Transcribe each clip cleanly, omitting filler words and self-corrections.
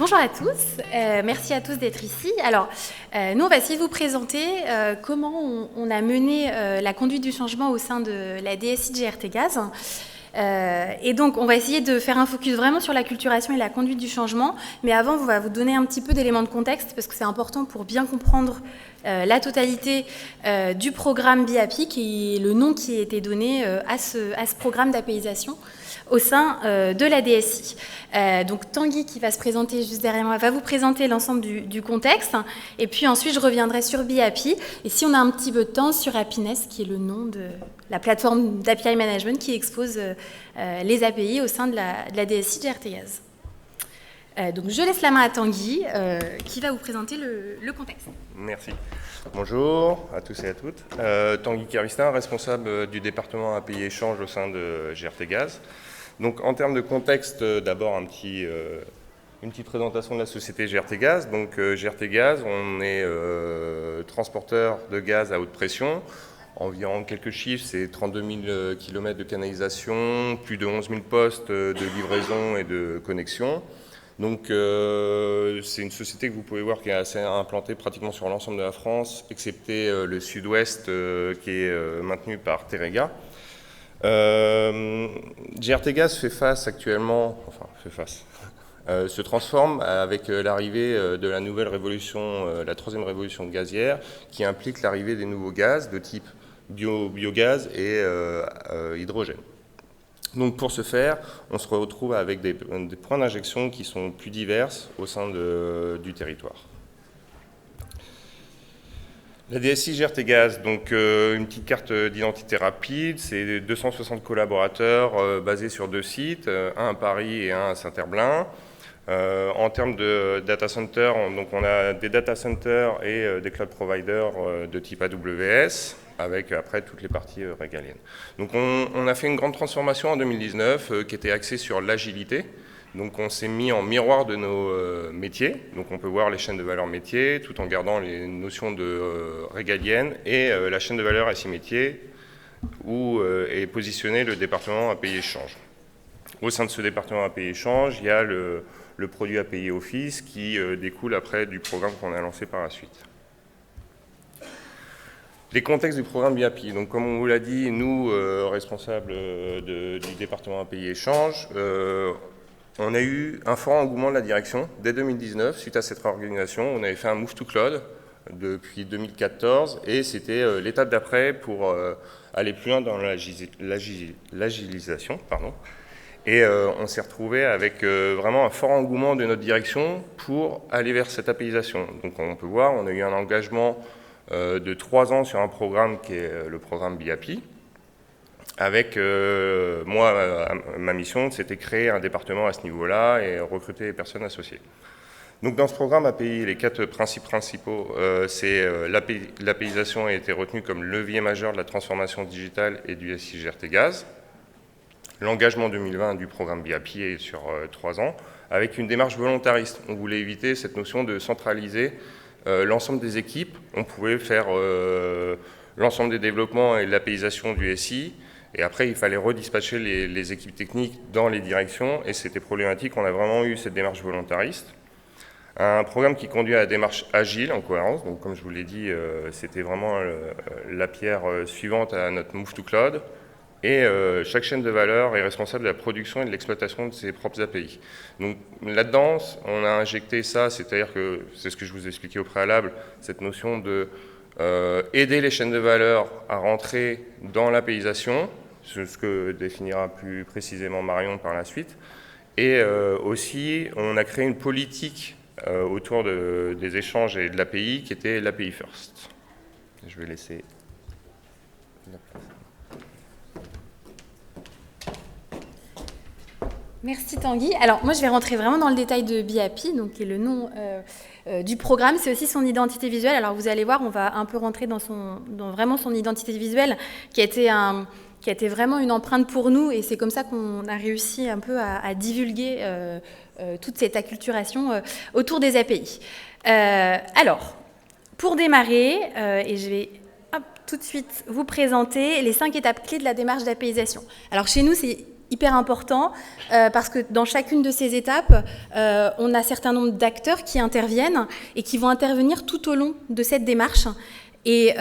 Bonjour à tous, merci à tous d'être ici. Alors, nous, on va essayer de vous présenter comment on a mené la conduite du changement au sein de la DSI de GRT Gaz. Et donc, on va essayer de faire un focus vraiment sur la culturation et la conduite du changement. Mais avant, on va vous donner un petit peu d'éléments de contexte parce que c'est important pour bien comprendre la totalité du programme BIAPI, qui est le nom qui a été donné à ce programme d'apaisation au sein de la DSI. Donc Tanguy, qui va se présenter juste derrière moi, va vous présenter l'ensemble du contexte. Et puis ensuite, je reviendrai sur BIAPI. Et si on a un petit peu de temps, sur Happiness, qui est le nom de la plateforme d'API Management qui expose les API au sein de la DSI de GRT Gaz. Donc je laisse la main à Tanguy, qui va vous présenter le contexte. Merci. Bonjour à tous et à toutes. Tanguy Keristin, responsable du département API Échange au sein de GRT Gaz. Donc en termes de contexte, d'abord une petite présentation de la société GRT Gaz. Donc GRT Gaz, on est transporteur de gaz à haute pression. Environ quelques chiffres, c'est 32 000 km de canalisation, plus de 11 000 postes de livraison et de connexion. Donc c'est une société que vous pouvez voir qui est assez implantée pratiquement sur l'ensemble de la France, excepté le sud-ouest qui est maintenu par Teréga. GRT Gaz fait face actuellement, se transforme avec l'arrivée de la nouvelle révolution, la troisième révolution gazière, qui implique l'arrivée des nouveaux gaz de type biogaz et hydrogène. Donc pour ce faire, on se retrouve avec des points d'injection qui sont plus diverses au sein du territoire. La DSI GRT Gaz, donc une petite carte d'identité rapide, c'est 260 collaborateurs basés sur 2 sites, un à Paris et un à Saint-Herblain. En termes de data center, donc on a des data centers et des cloud providers de type AWS, avec après toutes les parties régaliennes. Donc on a fait une grande transformation en 2019 qui était axée sur l'agilité. Donc on s'est mis en miroir de nos métiers, donc on peut voir les chaînes de valeur métiers tout en gardant les notions de régaliennes et la chaîne de valeur SI métier où est positionné le département API Échange. Au sein de ce département API Échange, il y a le produit API Office qui découle après du programme qu'on a lancé par la suite. Les contextes du programme BIAPI. Donc, comme on vous l'a dit, nous, responsables du département API Échange, on a eu un fort engouement de la direction dès 2019. Suite à cette réorganisation, on avait fait un move to cloud depuis 2014 et c'était l'étape d'après pour aller plus loin dans l'agilisation. Et on s'est retrouvé avec vraiment un fort engouement de notre direction pour aller vers cette APIisation. Donc, on peut voir, on a eu un engagement de 3 ans sur un programme qui est le programme BIAPI. Avec moi, ma mission, c'était créer un département à ce niveau-là et recruter les personnes associées. Donc dans ce programme API, les 4 principes principaux, c'est l'APIisation a été retenue comme levier majeur de la transformation digitale et du SI GRT Gaz. L'engagement 2020 du programme BIAPI est sur 3 ans, avec une démarche volontariste. On voulait éviter cette notion de centraliser l'ensemble des équipes. On pouvait faire l'ensemble des développements et l'APIisation du SI. Et après, il fallait redispatcher les équipes techniques dans les directions. Et c'était problématique. On a vraiment eu cette démarche volontariste. Un programme qui conduit à la démarche agile en cohérence. Donc, comme je vous l'ai dit, c'était vraiment la pierre suivante à notre move to cloud. Et chaque chaîne de valeur est responsable de la production et de l'exploitation de ses propres API. Donc là-dedans, on a injecté ça, c'est-à-dire que, c'est ce que je vous ai expliqué au préalable, cette notion de aider les chaînes de valeur à rentrer dans l'APIisation, ce que définira plus précisément Marion par la suite. Et aussi, on a créé une politique autour des échanges et de l'API qui était l'API First. Je vais laisser la place. Merci Tanguy. Alors moi je vais rentrer vraiment dans le détail de BIAPI, donc qui est le nom du programme, c'est aussi son identité visuelle. Alors vous allez voir, on va un peu rentrer dans vraiment son identité visuelle, qui a été vraiment une empreinte pour nous, et c'est comme ça qu'on a réussi un peu à divulguer toute cette acculturation autour des API. Alors, pour démarrer, et je vais tout de suite vous présenter les 5 étapes clés de la démarche d'APIisation. Alors chez nous, c'est hyper important parce que dans chacune de ces étapes, on a un certain nombre d'acteurs qui interviennent et qui vont intervenir tout au long de cette démarche. Et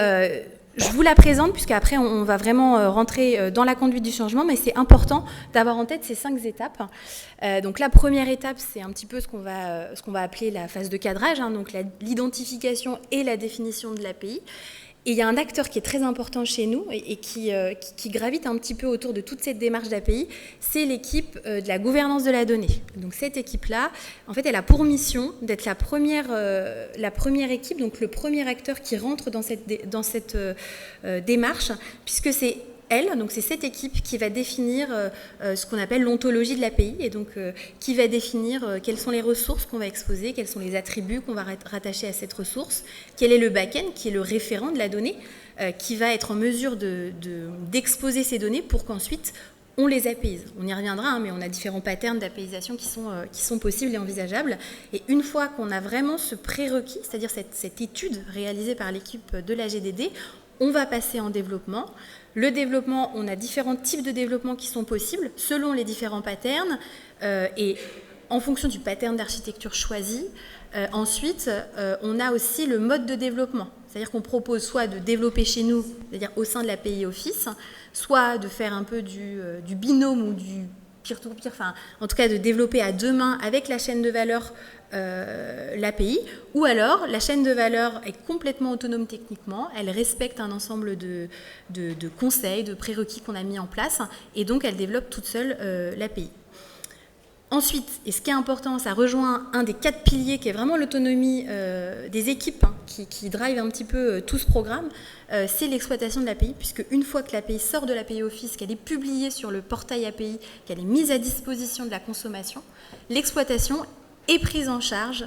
je vous la présente puisqu'après on va vraiment rentrer dans la conduite du changement, mais c'est important d'avoir en tête ces 5 étapes. Donc la première étape, c'est un petit peu ce qu'on va appeler la phase de cadrage, hein, donc l'identification et la définition de l'API. Et il y a un acteur qui est très important chez nous et qui gravite un petit peu autour de toute cette démarche d'API, c'est l'équipe de la gouvernance de la donnée. Donc cette équipe-là, en fait, elle a pour mission d'être la première équipe, donc le premier acteur qui rentre dans cette démarche, puisque c'est donc c'est cette équipe qui va définir ce qu'on appelle l'ontologie de l'API, et donc qui va définir quelles sont les ressources qu'on va exposer, quels sont les attributs qu'on va rattacher à cette ressource, quel est le back-end, qui est le référent de la donnée, qui va être en mesure d'exposer ces données pour qu'ensuite on les apaise. On y reviendra, hein, mais on a différents patterns d'apaisation qui sont possibles et envisageables. Et une fois qu'on a vraiment ce prérequis, c'est-à-dire cette étude réalisée par l'équipe de la GDD, on va passer en développement. Le développement, on a différents types de développement qui sont possibles selon les différents patterns et en fonction du pattern d'architecture choisi. Ensuite, on a aussi le mode de développement. C'est-à-dire qu'on propose soit de développer chez nous, c'est-à-dire au sein de l'API Office, soit de faire un peu du binôme ou du peer-to-peer, enfin, en tout cas de développer à 2 mains avec la chaîne de valeur l'API, ou alors la chaîne de valeur est complètement autonome techniquement, elle respecte un ensemble de conseils, de prérequis qu'on a mis en place, et donc elle développe toute seule l'API. Ensuite, et ce qui est important, ça rejoint un des 4 piliers qui est vraiment l'autonomie des équipes qui drive un petit peu tout ce programme, c'est l'exploitation de l'API, puisque une fois que l'API sort de l'API Office, qu'elle est publiée sur le portail API, qu'elle est mise à disposition de la consommation, l'exploitation est prise en charge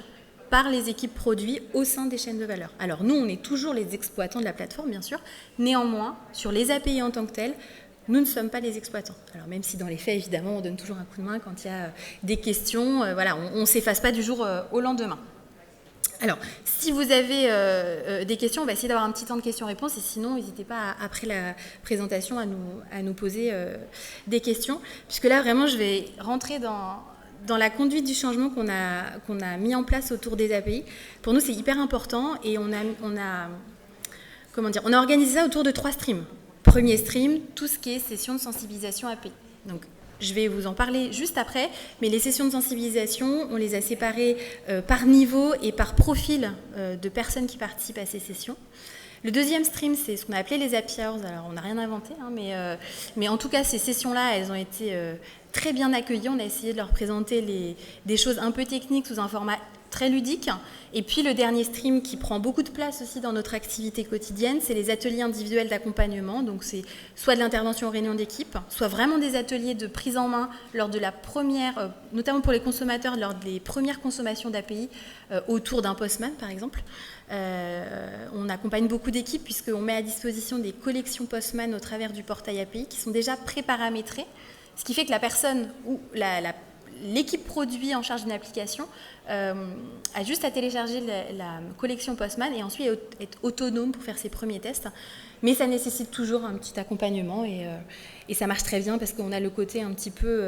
par les équipes produits au sein des chaînes de valeur. Alors nous, on est toujours les exploitants de la plateforme, bien sûr. Néanmoins, sur les API en tant que telles, nous ne sommes pas les exploitants. Alors même si dans les faits, évidemment, on donne toujours un coup de main quand il y a des questions, voilà, on ne s'efface pas du jour au lendemain. Alors, si vous avez des questions, on va essayer d'avoir un petit temps de questions-réponses, et sinon, n'hésitez pas, après la présentation, à nous poser des questions, puisque là, vraiment, je vais rentrer dans la conduite du changement qu'on a mis en place autour des API. Pour nous, c'est hyper important, et on a organisé ça autour de 3 streams. Premier stream, tout ce qui est session de sensibilisation API. Donc, je vais vous en parler juste après, mais les sessions de sensibilisation, on les a séparées par niveau et par profil de personnes qui participent à ces sessions. Le deuxième stream, c'est ce qu'on a appelé les Happy Hours. Alors, on n'a rien inventé, hein, mais en tout cas, ces sessions-là, elles ont été très bien accueillies. On a essayé de leur présenter des choses un peu techniques sous un format très ludique. Et puis, le dernier stream qui prend beaucoup de place aussi dans notre activité quotidienne, c'est les ateliers individuels d'accompagnement. Donc, c'est soit de l'intervention en réunion d'équipe, soit vraiment des ateliers de prise en main lors de la première, notamment pour les consommateurs, lors des premières consommations d'API autour d'un Postman, par exemple. On accompagne beaucoup d'équipes puisqu'on met à disposition des collections Postman au travers du portail API qui sont déjà préparamétrées, ce qui fait que la personne ou l'équipe produit en charge d'une application a juste à télécharger la collection Postman et ensuite être autonome pour faire ses premiers tests. Mais ça nécessite toujours un petit accompagnement et ça marche très bien parce qu'on a le côté un petit peu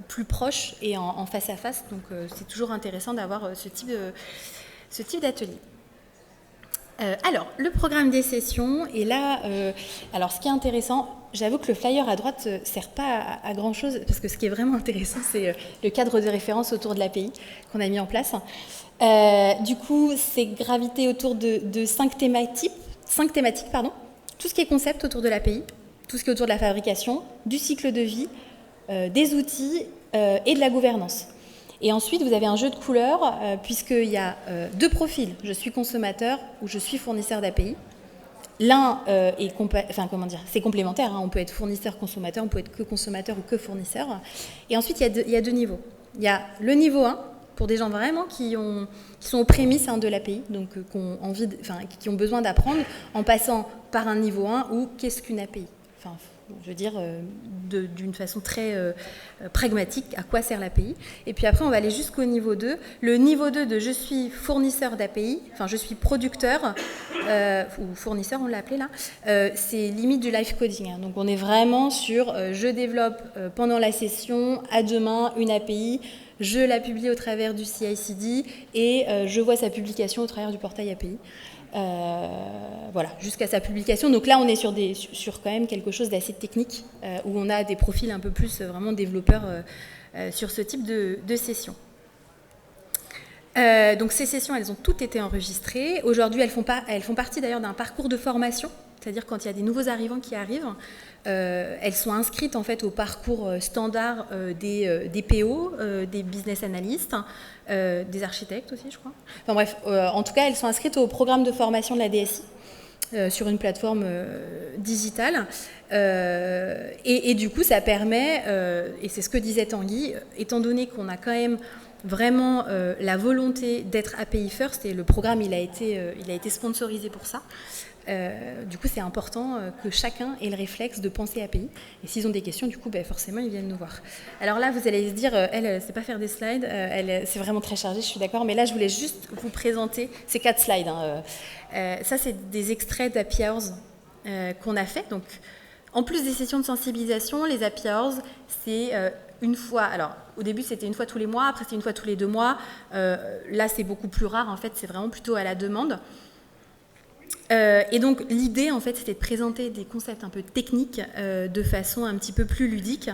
plus proche et en face à face. Donc c'est toujours intéressant d'avoir ce type d'atelier. Alors, le programme des sessions, et là, alors ce qui est intéressant, j'avoue que le flyer à droite ne sert pas à grand-chose, parce que ce qui est vraiment intéressant, c'est le cadre de référence autour de l'API qu'on a mis en place. Du coup, c'est gravité autour de 5 thématiques, tout ce qui est concept autour de l'API, tout ce qui est autour de la fabrication, du cycle de vie, des outils et de la gouvernance. Et ensuite, vous avez un jeu de couleurs, puisqu'il y a 2 profils. Je suis consommateur ou je suis fournisseur d'API. L'un c'est complémentaire. Hein. On peut être fournisseur-consommateur, on peut être que consommateur ou que fournisseur. Et ensuite, il y a 2 niveaux. Il y a le niveau 1, pour des gens vraiment qui sont aux prémices de l'API, donc qui ont besoin d'apprendre, en passant par un niveau 1 ou qu'est-ce qu'une API. je veux dire, d'une façon très pragmatique, à quoi sert l'API. Et puis après, on va aller jusqu'au niveau 2. Le niveau 2 de je suis fournisseur d'API, enfin je suis producteur, ou fournisseur, on l'a appelé là, c'est limite du live coding. Hein. Donc on est vraiment sur je développe pendant la session, à demain, une API, je la publie au travers du CI/CD et je vois sa publication au travers du portail API. Voilà, jusqu'à sa publication. Donc là, on est sur quand même quelque chose d'assez technique, où on a des profils un peu plus vraiment développeurs sur ce type de sessions. Donc ces sessions, elles ont toutes été enregistrées. Aujourd'hui, elles font partie d'ailleurs d'un parcours de formation, c'est-à-dire quand il y a des nouveaux arrivants qui arrivent, elles sont inscrites en fait au parcours standard des PO, des business analysts, des architectes aussi, je crois. Enfin bref, en tout cas, elles sont inscrites au programme de formation de la DSI sur une plateforme digitale. Et du coup, ça permet, et c'est ce que disait Tanguy, étant donné qu'on a quand même vraiment la volonté d'être API First, et le programme il a été sponsorisé pour ça. Du coup, c'est important que chacun ait le réflexe de penser API. Et s'ils ont des questions, du coup, forcément, ils viennent nous voir. Alors là, vous allez se dire, elle ne sait pas faire des slides, c'est vraiment très chargé, je suis d'accord. Mais là, je voulais juste vous présenter ces 4 slides. Hein. Ça, c'est des extraits d'API Hours qu'on a fait. Donc, en plus des sessions de sensibilisation, les API Hours, c'est une fois. Alors, au début, c'était une fois tous les mois. Après, c'était une fois tous les 2 mois. Là, c'est beaucoup plus rare. En fait, c'est vraiment plutôt à la demande. Et donc l'idée en fait c'était de présenter des concepts un peu techniques de façon un petit peu plus ludique.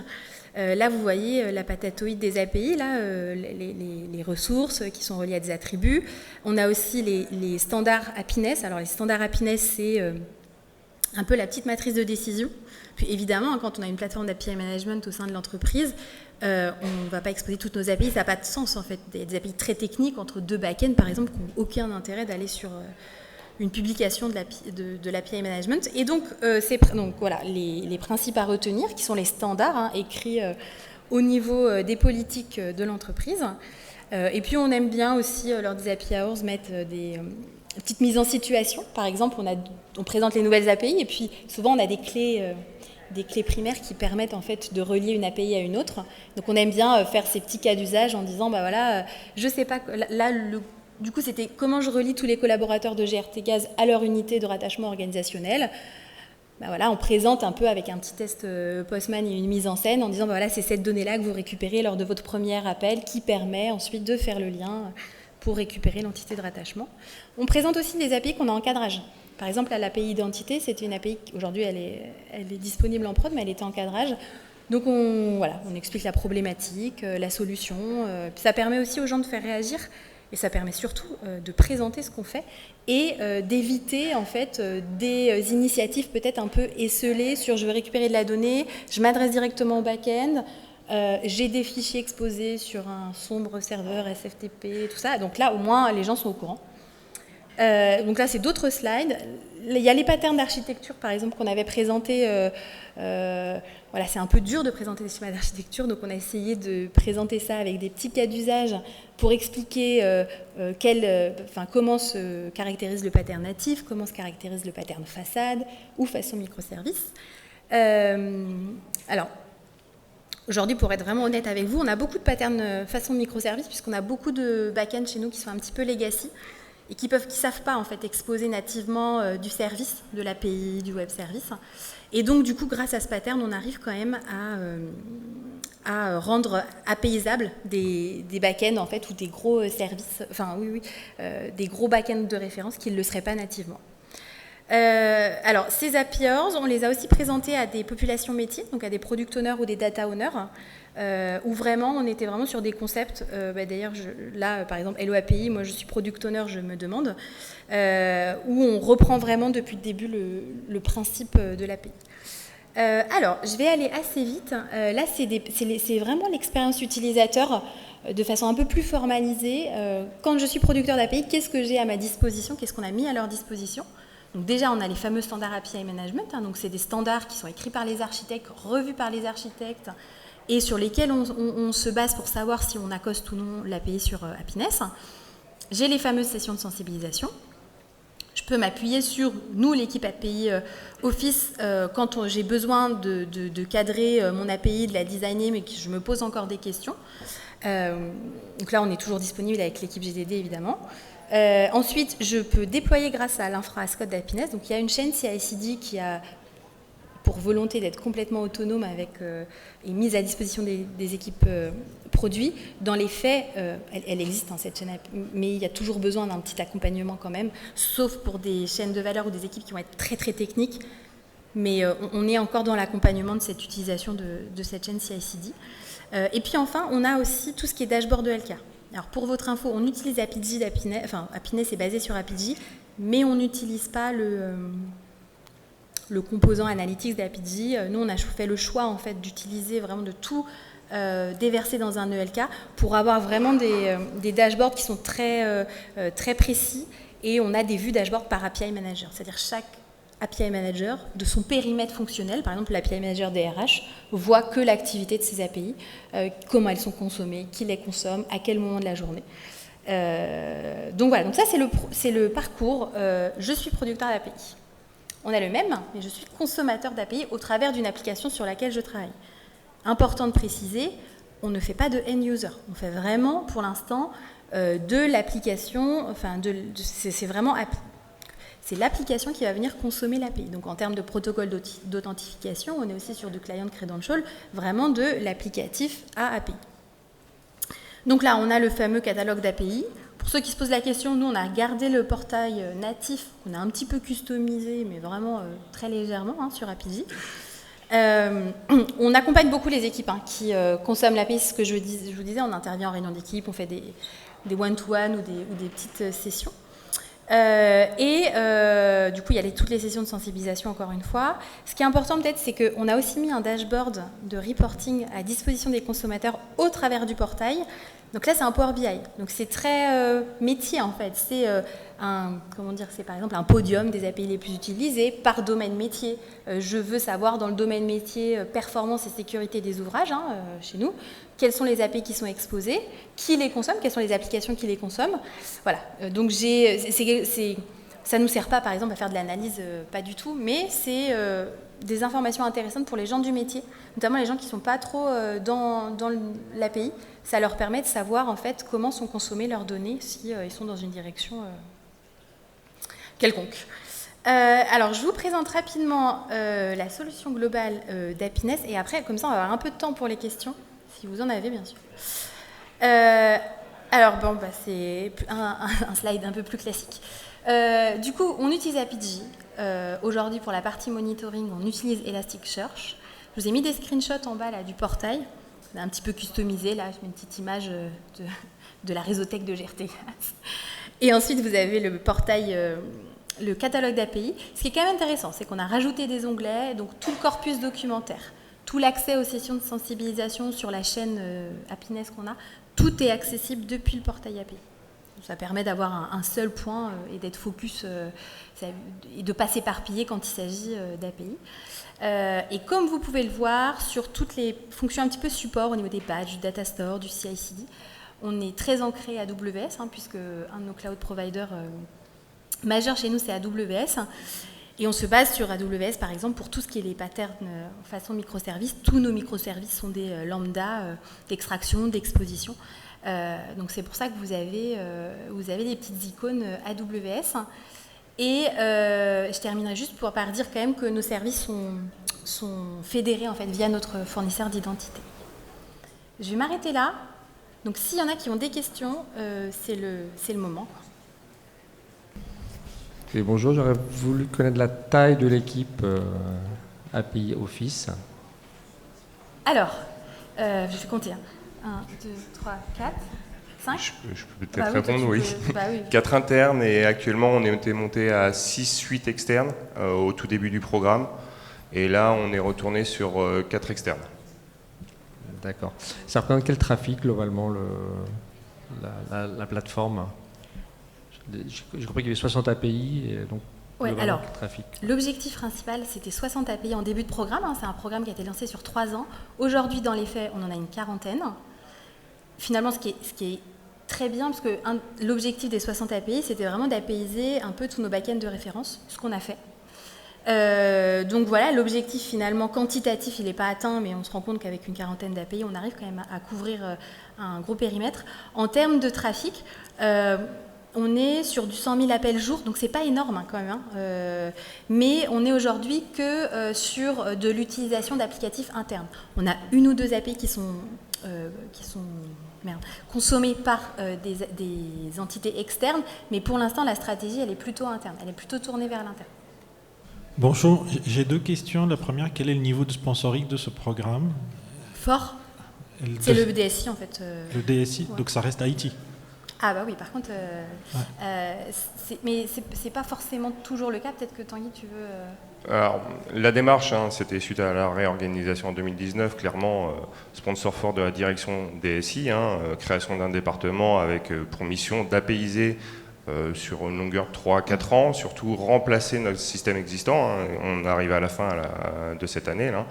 Là vous voyez la patatoïde des API, là, les ressources qui sont reliées à des attributs. On a aussi les standards happiness. Alors les standards happiness c'est un peu la petite matrice de décision. Puis évidemment quand on a une plateforme d'API management au sein de l'entreprise, on ne va pas exposer toutes nos API, ça n'a pas de sens en fait. Des API très techniques entre 2 backends par exemple qui n'ont aucun intérêt d'aller sur une publication de l'API management. Et donc, voilà, les principes à retenir, qui sont les standards hein, écrits au niveau des politiques de l'entreprise. Et puis, on aime bien aussi, lors des API Hours, mettre des petites mises en situation. Par exemple, on présente les nouvelles API, et puis souvent, on a des clés primaires qui permettent en fait de relier une API à une autre. Donc, on aime bien faire ces petits cas d'usage en disant, voilà, je sais pas, là, du coup, c'était comment je relie tous les collaborateurs de GRTgaz à leur unité de rattachement organisationnel. Voilà, on présente un peu avec un petit test Postman et une mise en scène en disant voilà, c'est cette donnée-là que vous récupérez lors de votre premier appel qui permet ensuite de faire le lien pour récupérer l'entité de rattachement. On présente aussi des API qu'on a en cadrage. Par exemple, l'API identité, c'était une API, aujourd'hui elle est disponible en prod, mais elle était en cadrage. Donc on explique la problématique, la solution. Puis ça permet aussi aux gens de faire réagir. Et ça permet surtout de présenter ce qu'on fait et d'éviter en fait des initiatives peut-être un peu esselées sur je veux récupérer de la donnée, je m'adresse directement au back-end, j'ai des fichiers exposés sur un sombre serveur SFTP, tout ça. Donc là, au moins, les gens sont au courant. Donc là, c'est d'autres slides. Il y a les patterns d'architecture, par exemple, qu'on avait présentés. Voilà, c'est un peu dur de présenter des schémas d'architecture, donc on a essayé de présenter ça avec des petits cas d'usage pour expliquer comment se caractérise le pattern natif, comment se caractérise le pattern façade ou façon microservice. Alors, aujourd'hui, pour être vraiment honnête avec vous, on a beaucoup de patterns façon microservice puisqu'on a beaucoup de back-end chez nous qui sont un petit peu legacy et qui ne savent pas en fait exposer nativement du service, de l'API, du web service. Et donc, du coup, grâce à ce pattern, on arrive quand même à rendre apaisables des back-ends, en fait, ou des gros services, des gros back-ends de référence qui ne le seraient pas nativement. Alors, ces API Hours, on les a aussi présentés à des populations métiers, donc à des product owners ou des data owners, où vraiment, on était vraiment sur des concepts. D'ailleurs, là, par exemple, Hello API, moi je suis product owner, je me demande, où on reprend vraiment depuis le début le principe de l'API. Alors, je vais aller assez vite. Là, c'est vraiment l'expérience utilisateur de façon un peu plus formalisée. Quand je suis producteur d'API, qu'est-ce que j'ai à ma disposition? Qu'est-ce qu'on a mis à leur disposition? Donc déjà, on a les fameux standards API Management. Donc c'est des standards qui sont écrits par les architectes, revus par les architectes, et sur lesquels on se base pour savoir si on accoste ou non l'API sur Happiness. J'ai les fameuses sessions de sensibilisation. Je peux m'appuyer sur, nous, l'équipe API Office, quand j'ai besoin de cadrer mon API, de la designer, mais que je me pose encore des questions. Donc là, on est toujours disponible avec l'équipe GDD, évidemment. Ensuite, je peux déployer grâce à l'infra as code d'Happiness. Donc, il y a une chaîne CI/CD qui a pour volonté d'être complètement autonome et mise à disposition des équipes produits. Dans les faits, elle existe, cette chaîne, mais il y a toujours besoin d'un petit accompagnement quand même, sauf pour des chaînes de valeur ou des équipes qui vont être très très techniques. Mais on est encore dans l'accompagnement de cette utilisation de cette chaîne CI/CD. Et puis enfin, on a aussi tout ce qui est dashboard de LK. Alors pour votre info, on utilise Apigee d'Happiness, enfin Happiness est basé sur Apigee, mais on n'utilise pas le composant analytics d'Apigee. Nous, on a fait le choix en fait d'utiliser vraiment de tout déverser dans un ELK pour avoir vraiment des dashboards qui sont très, très précis, et on a des vues dashboard par API Manager, c'est-à-dire chaque API Manager de son périmètre fonctionnel, par exemple l'API Manager DRH, voit que l'activité de ces API, comment elles sont consommées, qui les consomme, à quel moment de la journée. Donc voilà, donc ça c'est le parcours. Je suis producteur d'API. On a le même, mais je suis consommateur d'API au travers d'une application sur laquelle je travaille. Important de préciser, on ne fait pas de end user. On fait vraiment, pour l'instant, de l'application, enfin, c'est vraiment c'est l'application qui va venir consommer l'API. Donc en termes de protocole d'authentification, on est aussi sur du client credential, vraiment de l'applicatif à API. Donc là, on a le fameux catalogue d'API. Pour ceux qui se posent la question, nous, on a gardé le portail natif, qu'on a un petit peu customisé, mais vraiment très légèrement sur Apigee. On accompagne beaucoup les équipes qui consomment l'API, c'est ce que je vous disais, on intervient en réunion d'équipe, on fait des one-to-one ou des petites sessions. Du coup, il y a toutes les sessions de sensibilisation, encore une fois. Ce qui est important peut-être, c'est qu'on a aussi mis un dashboard de reporting à disposition des consommateurs au travers du portail. Donc là, c'est un Power BI. Donc c'est très métier, en fait. C'est c'est par exemple un podium des API les plus utilisés par domaine métier. Je veux savoir dans le domaine métier performance et sécurité des ouvrages, chez nous, quelles sont les API qui sont exposées, qui les consomme, quelles sont les applications qui les consomment. Voilà. Donc ça ne nous sert pas, par exemple, à faire de l'analyse, pas du tout, mais c'est des informations intéressantes pour les gens du métier, notamment les gens qui ne sont pas trop dans l'API. Ça leur permet de savoir en fait comment sont consommées leurs données si ils sont dans une direction quelconque. Alors, je vous présente rapidement la solution globale d'Happiness, et après, comme ça, on va avoir un peu de temps pour les questions, si vous en avez, bien sûr. Alors, c'est un slide un peu plus classique. Du coup, on utilise Apigee. Aujourd'hui, pour la partie monitoring, on utilise Elasticsearch. Je vous ai mis des screenshots en bas là, du portail. On a un petit peu customisé, là, je mets une petite image de la réseauthèque de GRTGaz. Et ensuite, vous avez le portail, le catalogue d'API. Ce qui est quand même intéressant, c'est qu'on a rajouté des onglets, donc tout le corpus documentaire, tout l'accès aux sessions de sensibilisation sur la chaîne Happiness qu'on a, tout est accessible depuis le portail API. Ça permet d'avoir un seul point et d'être focus et de ne pas s'éparpiller quand il s'agit d'API. Et comme vous pouvez le voir, sur toutes les fonctions un petit peu support au niveau des badges, du data store, du CI/CD, on est très ancré AWS, puisque un de nos cloud providers majeurs chez nous, c'est AWS. Et on se base sur AWS, par exemple, pour tout ce qui est les patterns façon microservices. Tous nos microservices sont des lambda d'extraction, d'exposition. Donc c'est pour ça que vous avez des petites icônes AWS. Et je terminerai juste par dire quand même que nos services sont fédérés en fait via notre fournisseur d'identité. Je vais m'arrêter là. Donc s'il y en a qui ont des questions, c'est le moment. Et bonjour, j'aurais voulu connaître la taille de l'équipe API Office. Alors, je vais compter. 1, 2, 3, 4, 5. Je peux peut-être répondre, oui. 4 internes, et actuellement on était monté à 6-8 externes au tout début du programme. Et là, on est retourné sur 4 externes. D'accord. Ça représente quel trafic globalement la plateforme? J'ai compris qu'il y avait 60 API, et donc alors, quel trafic? L'objectif principal, c'était 60 API en début de programme. C'est un programme qui a été lancé sur 3 ans. Aujourd'hui, dans les faits, on en a une quarantaine. Finalement, ce qui est très bien, parce que l'objectif des 60 API, c'était vraiment d'apaiser un peu tous nos back-ends de référence, ce qu'on a fait. Donc voilà, l'objectif finalement quantitatif, il n'est pas atteint, mais on se rend compte qu'avec une quarantaine d'API, on arrive quand même à couvrir un gros périmètre. En termes de trafic, on est sur du 100 000 appels jour, donc c'est pas énorme quand même, mais on est aujourd'hui que sur de l'utilisation d'applicatifs internes. On a une ou deux API qui sont consommées par des entités externes, mais pour l'instant la stratégie elle est plutôt interne, elle est plutôt tournée vers l'interne. Bonjour, j'ai deux questions. La première, quel est le niveau de sponsoring de ce programme? Fort. C'est le DSI en fait. Le DSI, ouais. Donc ça reste Haïti. Ah bah oui, par contre, mais c'est pas forcément toujours le cas. Peut-être que Tanguy, tu veux... Alors, la démarche, c'était suite à la réorganisation en 2019, clairement, sponsor fort de la direction DSI, création d'un département avec pour mission d'apaiser sur une longueur de 3-4 ans, surtout remplacer notre système existant. On arrive à la fin de cette année, là.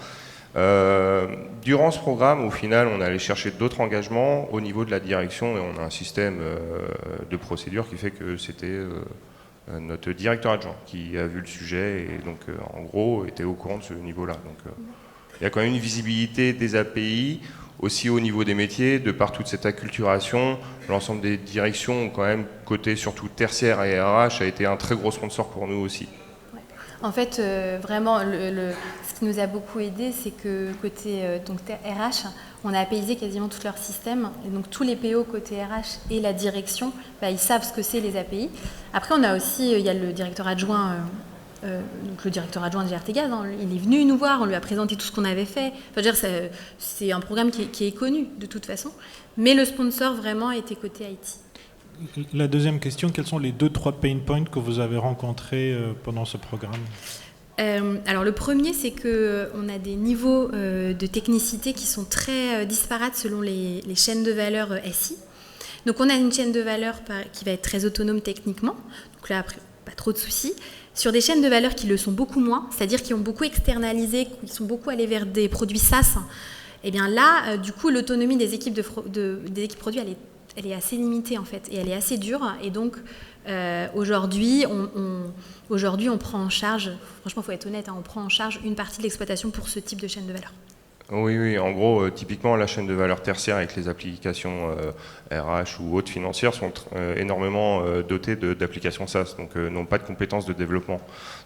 Durant ce programme, au final, on est allé chercher d'autres engagements au niveau de la direction et on a un système de procédure qui fait que c'était notre directeur adjoint qui a vu le sujet et donc en gros était au courant de ce niveau-là. Donc il y a quand même une visibilité des API, aussi au niveau des métiers, de par toute cette acculturation. L'ensemble des directions ont quand même, côté surtout tertiaire et RH, a été un très gros sponsor pour nous aussi. En fait, vraiment, ce qui nous a beaucoup aidé, c'est que côté donc RH, on a apaisé quasiment tout leur système. Et donc tous les PO côté RH et la direction, ils savent ce que c'est les API. Après, on a aussi, il y a le directeur adjoint, donc le directeur adjoint de GRTgaz, il est venu nous voir, on lui a présenté tout ce qu'on avait fait. Enfin, je veux dire, c'est un programme qui est connu de toute façon. Mais le sponsor vraiment était côté IT. La deuxième question, quels sont les 2-3 pain points que vous avez rencontrés pendant ce programme? Alors le premier, c'est qu'on a des niveaux de technicité qui sont très disparates selon les chaînes de valeur SI. Donc on a une chaîne de valeur qui va être très autonome techniquement, donc là après pas trop de soucis. Sur des chaînes de valeur qui le sont beaucoup moins, c'est-à-dire qui ont beaucoup externalisé, qui sont beaucoup allés vers des produits SaaS, et bien là, du coup, l'autonomie des équipes des équipes produits, elle est assez limitée en fait, et elle est assez dure. Et donc aujourd'hui, on prend en charge, franchement, il faut être honnête, on prend en charge une partie de l'exploitation pour ce type de chaîne de valeur. Oui, en gros, typiquement, la chaîne de valeur tertiaire avec les applications RH ou autres financières sont énormément dotées d'applications SaaS, donc n'ont pas de compétences de développement.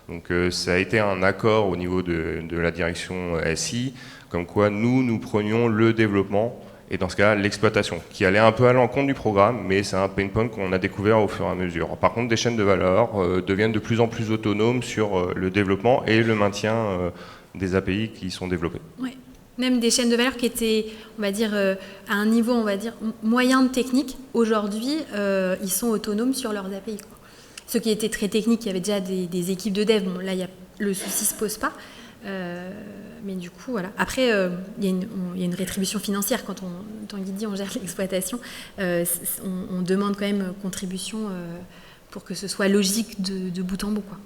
Donc ça a été un accord au niveau de la direction SI, comme quoi nous prenions le développement et dans ce cas l'exploitation, qui allait un peu à l'encontre du programme, mais c'est un pain point qu'on a découvert au fur et à mesure. Par contre, des chaînes de valeur deviennent de plus en plus autonomes sur le développement et le maintien des API qui sont développées. Ouais. Même des chaînes de valeur qui étaient, on va dire, à un niveau, on va dire, moyen de technique, aujourd'hui, ils sont autonomes sur leurs API, quoi. Ceux qui étaient très techniques, il y avait déjà des équipes de dev, bon, là, le souci ne se pose pas. Mais du coup, voilà. Après, il y a une rétribution financière quand Tanguy dit on gère l'exploitation. On demande quand même contribution pour que ce soit logique de bout en bout, quoi.